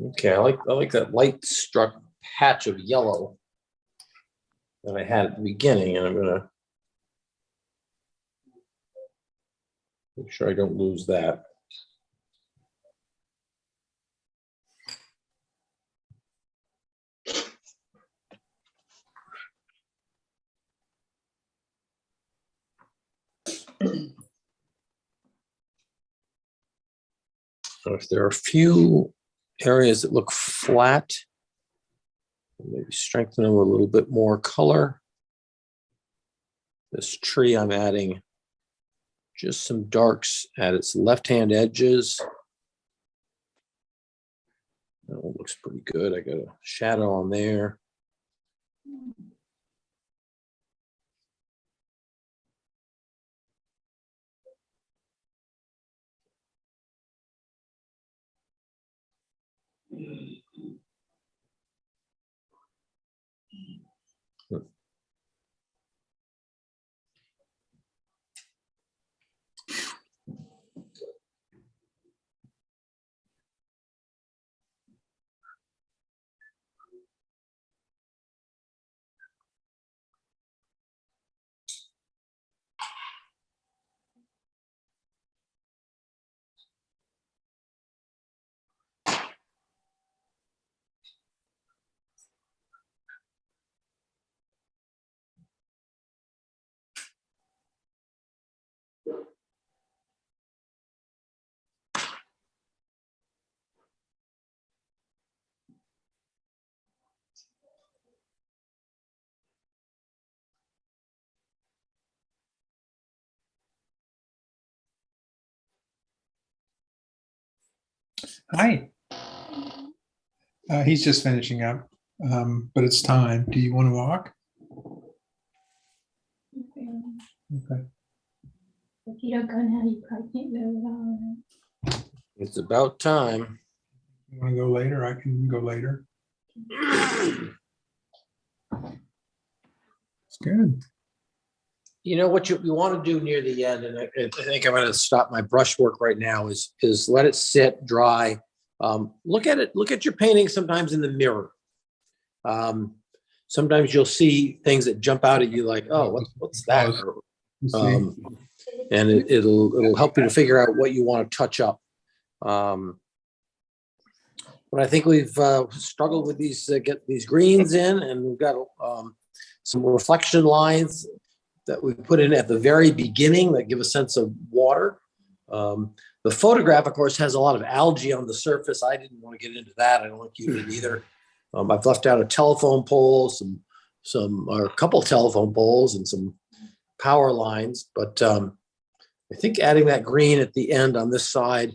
Okay, I like that light struck patch of yellow that I had at the beginning, and I'm gonna make sure I don't lose that. So if there are a few areas that look flat, maybe strengthen them with a little bit more color. This tree, I'm adding just some darks at its left-hand edges. That one looks pretty good. I got a shadow on there. Hi. He's just finishing up, but it's time. Do you want to walk? Okay. If you don't go now, you probably can't go at all. It's about time. You want to go later? I can go later. It's good. You know what you want to do near the end, and I think I'm going to stop my brush work right now, is let it sit, dry. Look at it. Look at your painting sometimes in the mirror. Sometimes you'll see things that jump out at you like, oh, what's that? and it'll help you to figure out what you want to touch up. But I think we've struggled with these, get these greens in, and we've got some reflection lines that we put in at the very beginning that give a sense of water. The photograph, of course, has a lot of algae on the surface. I didn't want to get into that. I don't think you did either. I've left out a telephone pole, or a couple telephone poles, and some power lines. But I think adding that green at the end on this side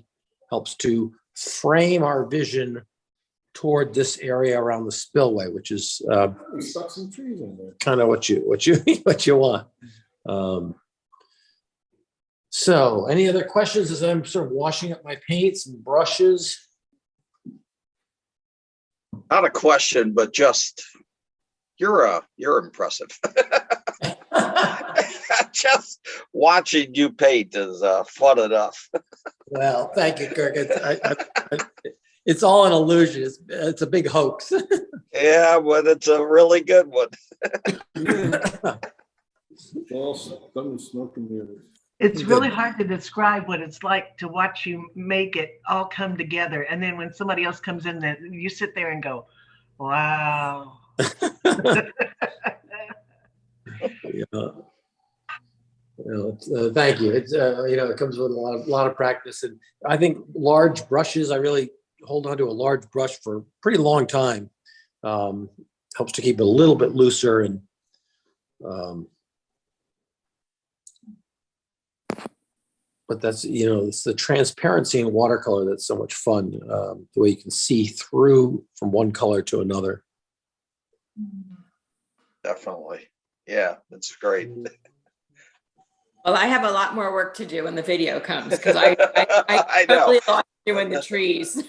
helps to frame our vision toward this area around the spillway, which is We stuck some trees in there. kind of what you want. So any other questions as I'm sort of washing up my paints and brushes? Not a question, but just, you're impressive. Just watching you paint is fun enough. Well, thank you, Kirk. It's all an illusion. It's a big hoax. Yeah, but it's a really good one. All thunder, smoke, and mirrors. It's really hard to describe what it's like to watch you make it all come together. And then when somebody else comes in, then you sit there and go, wow. Thank you. It's it comes with a lot of practice, and I think large brushes. I really hold on to a large brush for a pretty long time. Helps to keep it a little bit looser, and but that's it's the transparency in watercolor that's so much fun. The way you can see through from one color to another. Definitely. Yeah, that's great. Well, I have a lot more work to do when the video comes, because I know. totally lost you in the trees.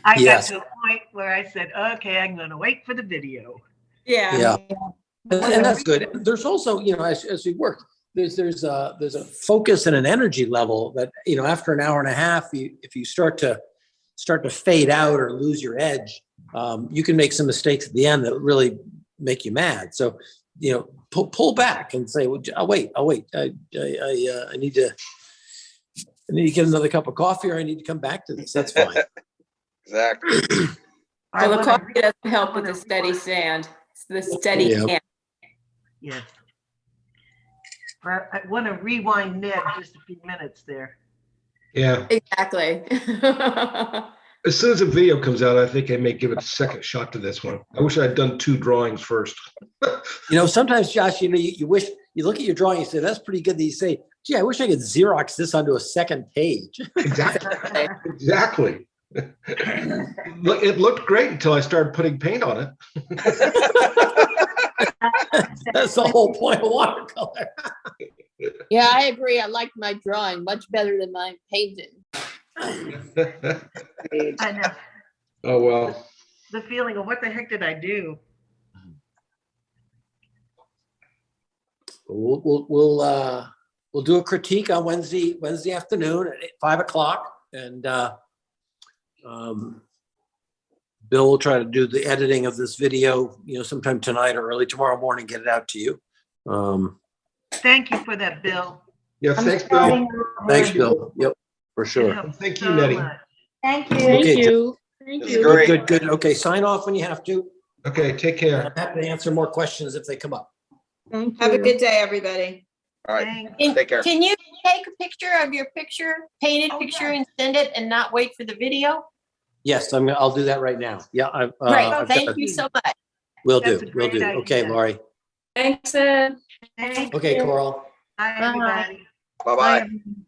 I Yes. got to a point where I said, okay, I'm going to wait for the video. Yeah. And that's good. There's also, as we work, there's a focus and an energy level that, after an hour and a half, if you start to fade out or lose your edge, you can make some mistakes at the end that really make you mad. So, pull back and say, well, I'll wait. I need to get another cup of coffee, or I need to come back to this. That's fine. Exactly. Well, the coffee doesn't help with the steady sand. It's the steady hand. Yes. I want to rewind Ned just a few minutes there. Yeah. Exactly. As soon as the video comes out, I think I may give it a second shot to this one. I wish I'd done 2 drawings first. Sometimes, Josh, you wish, you look at your drawing, you say, that's pretty good. That you say, gee, I wish I could Xerox this onto a second page. Exactly. Exactly. It looked great until I started putting paint on it. That's the whole point of watercolor. Yeah, I agree. I like my drawing much better than my painting. I know. Oh, well. The feeling of what the heck did I do? We'll do a critique on Wednesday afternoon at 5 o'clock, and Bill will try to do the editing of this video, sometime tonight or early tomorrow morning, get it out to you. Thank you for that, Bill. Yeah, thanks, Bill. Thanks, Bill. Yep, for sure. Thank you, Nettie. Thank you. Okay, Thank It's you. great. Good. Okay, sign off when you have to. Okay, take care. I'm happy to answer more questions if they come up. Thank Have a you. good day, everybody. All right. Thanks. Take care. Can you take a picture of your painted picture, and send it and not wait for the video? Yes, I'll do that right now. Yeah, Great, thank you so much. Will That's do. a Will great do. Okay, idea. Lori. Thanks, Ed. Thank Okay, you. Coral. Bye, everybody. Bye-bye. everyone.